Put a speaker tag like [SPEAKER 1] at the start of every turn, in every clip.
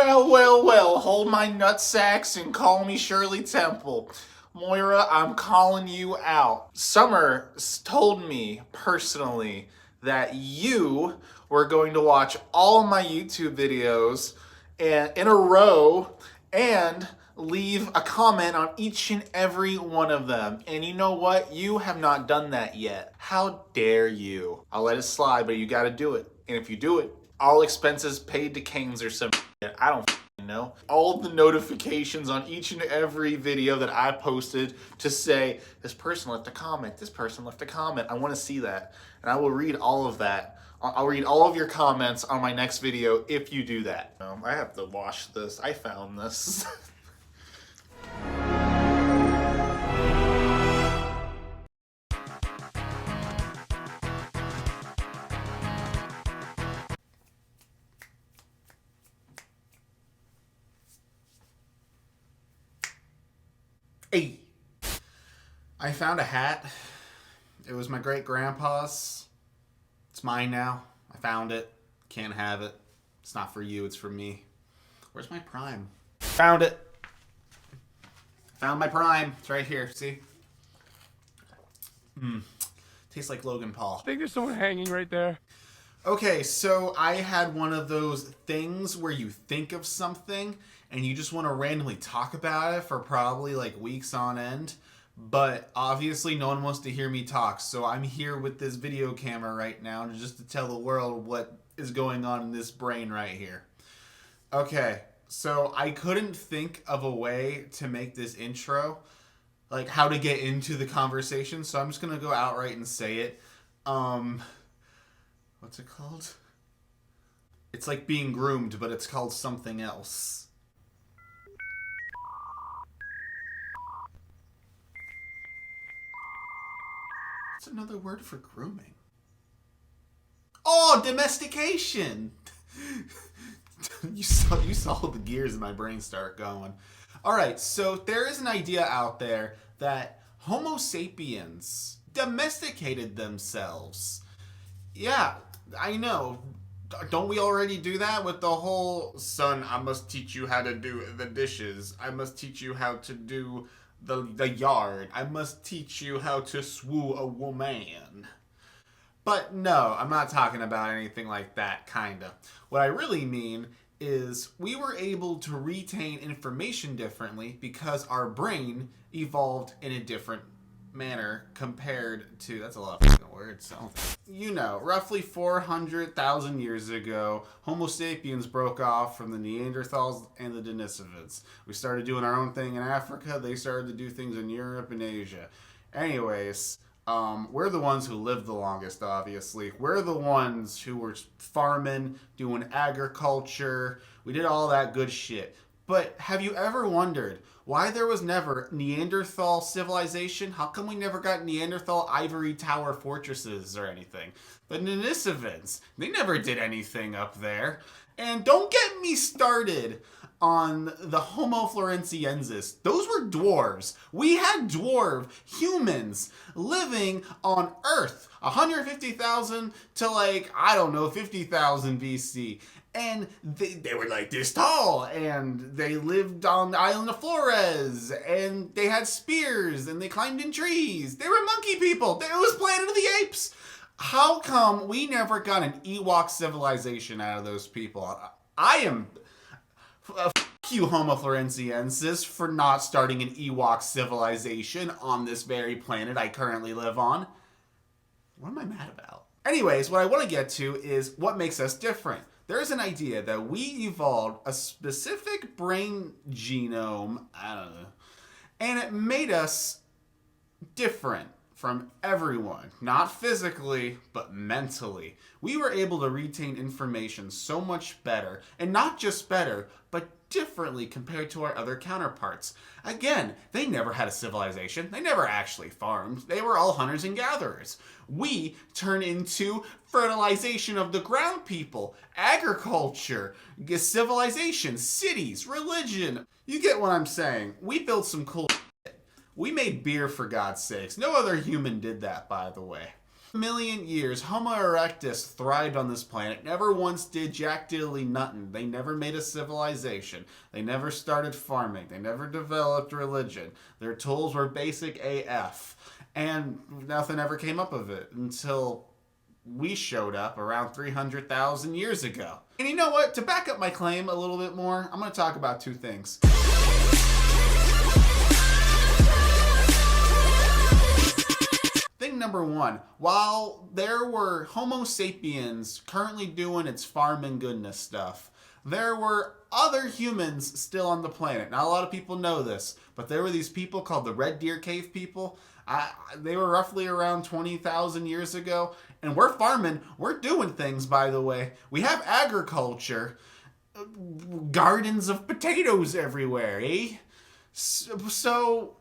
[SPEAKER 1] Well, hold my nutsacks and call me Shirley Temple. Moira, I'm calling you out. Summer told me personally that you were going to watch all of my YouTube videos and in a row and leave a comment on each and every one of them. And you know what? You have not done that yet. How dare you? I'll let it slide, but you gotta do it. And if you do it, all expenses paid to Canes or some shit. I don't know. All of the notifications on each and every video that I posted to say, this person left a comment, this person left a comment. I want to see that. And I will read all of that. I'll read all of your comments on my next video if you do that. I have to wash this. I found this. Hey, I found a hat. It was my great grandpa's. It's mine now. I found it. Can't have it. It's not for you, it's for me. Where's my prime? Found it. Found my prime. It's right here, see? Tastes like Logan Paul.
[SPEAKER 2] I think there's someone hanging right there.
[SPEAKER 1] Okay, so I had one of those things where you think of something and you just want to randomly talk about it for probably like weeks on end. But obviously no one wants to hear me talk, so I'm here with this video camera right now just to tell the world what is going on in this brain right here. Okay, so I couldn't think of a way to make this intro, like how to get into the conversation, so I'm just going to go outright and say it. What's it called? It's like being groomed, but it's called something else. What's another word for grooming? Oh, domestication! You saw the gears in my brain start going. Alright, so there is an idea out there that Homo sapiens domesticated themselves. Yeah, I know. Don't we already do that with the whole, son, I must teach you how to do the dishes. I must teach you how to do the yard. I must teach you how to swoo a woman. But no, I'm not talking about anything like that, kinda. What I really mean is we were able to retain information differently because our brain evolved in a different manner compared to, that's a lot of fucking words, you know, roughly 400,000 years ago, Homo sapiens broke off from the Neanderthals and the Denisovans. We started doing our own thing in Africa, they started to do things in Europe and Asia. Anyways, we're the ones who lived the longest, obviously. We're the ones who were farming, doing agriculture, we did all that good shit. But have you ever wondered why there was never Neanderthal civilization? How come we never got Neanderthal ivory tower fortresses or anything? The Denisovans, they never did anything up there. And don't get me started on the Homo floresiensis. Those were dwarves. We had dwarf humans living on Earth 150,000 to like, I don't know, 50,000 BC. And they were like this tall, and they lived on the island of Flores, and they had spears, and they climbed in trees. They were monkey people. It was Planet of the Apes. How come we never got an Ewok civilization out of those people? I am... F*** you, Homo floresiensis, for not starting an Ewok civilization on this very planet I currently live on. What am I mad about? Anyways, what I want to get to is what makes us different. There's an idea that we evolved a specific brain genome, I don't know, and it made us different from everyone. Not physically, but mentally. We were able to retain information so much better, and not just better, but differently compared to our other counterparts. Again, they never had a civilization. They never actually farmed. They were all hunters and gatherers. We turn into fertilization of the ground people, agriculture, civilization, cities, religion. You get what I'm saying. We built some cool shit. We made beer, for God's sakes. No other human did that, by the way. Million years, Homo erectus thrived on this planet, never once did jack diddly nuttin'. They never made a civilization. They never started farming. They never developed religion. Their tools were basic AF. And nothing ever came up of it until we showed up around 300,000 years ago. And you know what? To back up my claim a little bit more, I'm going to talk about two things. Thing number one, while there were Homo sapiens currently doing its farming goodness stuff, there were other humans still on the planet. Not a lot of people know this, but there were these people called the Red Deer Cave people. They were roughly around 20,000 years ago, and we're farming. We're doing things, by the way. We have agriculture, gardens of potatoes everywhere, eh? So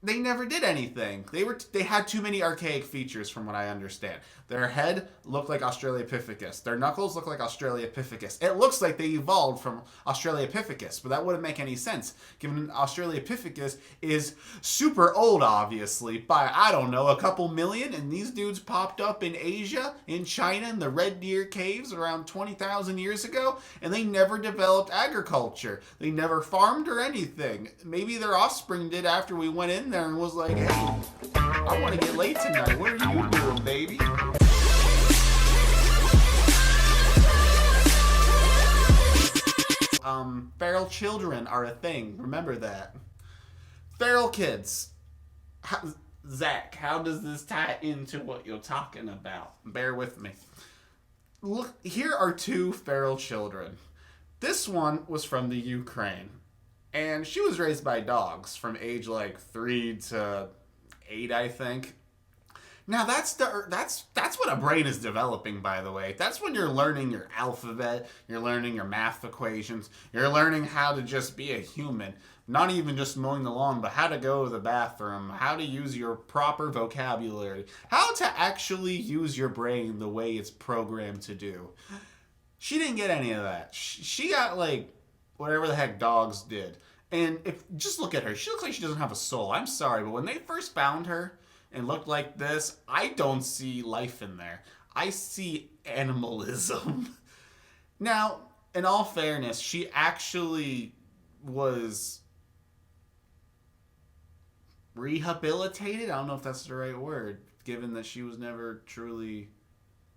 [SPEAKER 1] they never did anything. They had too many archaic features from what I understand. Their head looked like Australopithecus. Their knuckles look like Australopithecus. It looks like they evolved from Australopithecus, but that wouldn't make any sense, given Australopithecus is super old, obviously, by, I don't know, a couple million, and these dudes popped up in Asia, in China, in the Red Deer Caves around 20,000 years ago, and they never developed agriculture. They never farmed or anything. Maybe their offspring did after we went in there and was like, hey, I want to get laid tonight. What are you doing, baby? Feral children are a thing. Remember that. Feral kids. Zach, how does this tie into what you're talking about? Bear with me. Look, here are two feral children. This one was from the Ukraine, and she was raised by dogs from age like 3 to 8, I think. Now that's what a brain is developing, by the way. That's when you're learning your alphabet, you're learning your math equations, you're learning how to just be a human. Not even just mowing the lawn, but how to go to the bathroom, how to use your proper vocabulary, how to actually use your brain the way it's programmed to do. She didn't get any of that. She got like whatever the heck dogs did. And just look at her. She looks like she doesn't have a soul. I'm sorry, but when they first found her and looked like this, I don't see life in there. I see animalism. Now, in all fairness, she actually was rehabilitated. I don't know if that's the right word, given that she was never truly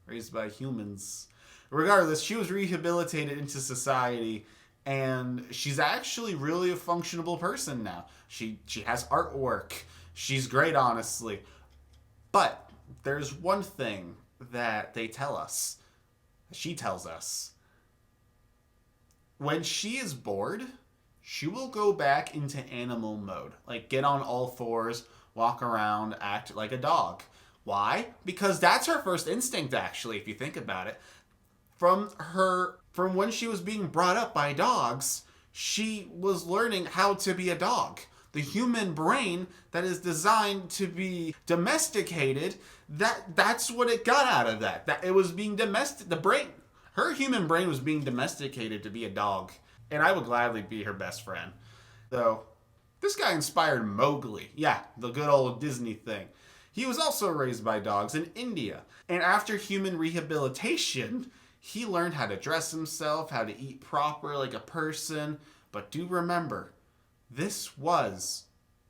[SPEAKER 1] raised by humans. Regardless, she was rehabilitated into society, and she's actually really a functionable person now. She has artwork. She's great, honestly. But there's one thing that they tell us. She tells us. When she is bored, she will go back into animal mode. Like, get on all fours, walk around, act like a dog. Why? Because that's her first instinct, actually, if you think about it. From when she was being brought up by dogs, she was learning how to be a dog. The human brain that is designed to be domesticated, that's what it got out of that. That it was being her human brain was being domesticated to be a dog. And I would gladly be her best friend. Though, this guy inspired Mowgli. Yeah, the good old Disney thing. He was also raised by dogs in India. And after human rehabilitation, he learned how to dress himself, how to eat proper like a person. But do remember, this was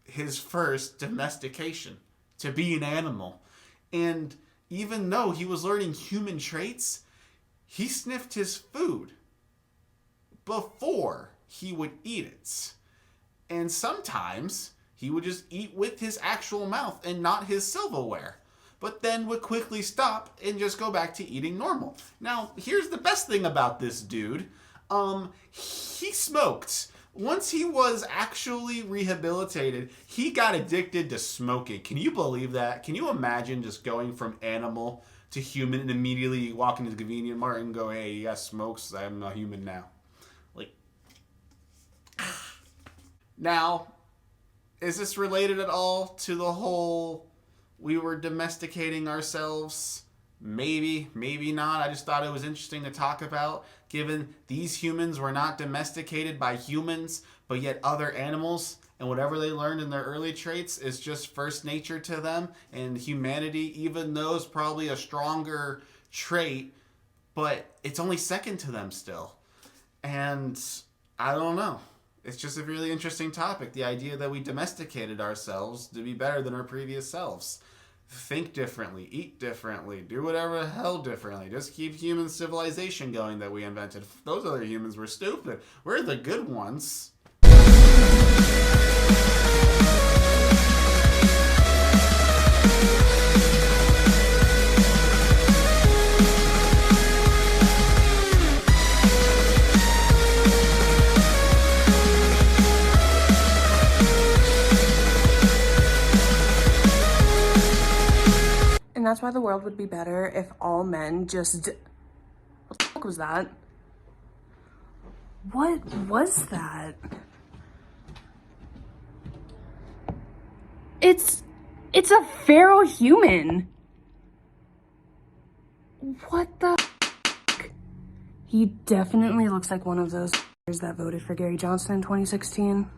[SPEAKER 1] his first domestication, to be an animal. And even though he was learning human traits, he sniffed his food before he would eat it. And sometimes he would just eat with his actual mouth and not his silverware, but then would quickly stop and just go back to eating normal. Now, here's the best thing about this dude. He smoked. Once he was actually rehabilitated, he got addicted to smoking. Can you believe that? Can you imagine just going from animal to human and immediately walking to the convenience mart and go, hey, you got smokes, I'm a human now. Like, now, is this related at all to the whole we were domesticating ourselves? Maybe, maybe not. I just thought it was interesting to talk about, given these humans were not domesticated by humans, but yet other animals and whatever they learned in their early traits is just first nature to them, and humanity even knows probably a stronger trait, but it's only second to them still. And I don't know. It's just a really interesting topic. The idea that we domesticated ourselves to be better than our previous selves. Think differently, eat differently, do whatever the hell differently. Just keep human civilization going that we invented. Those other humans were stupid. We're the good ones.
[SPEAKER 3] And that's why the world would be better if all men just... What the fuck was that? What was that? It's a feral human. What the fuck? He definitely looks like one of those that voted for Gary Johnson in 2016.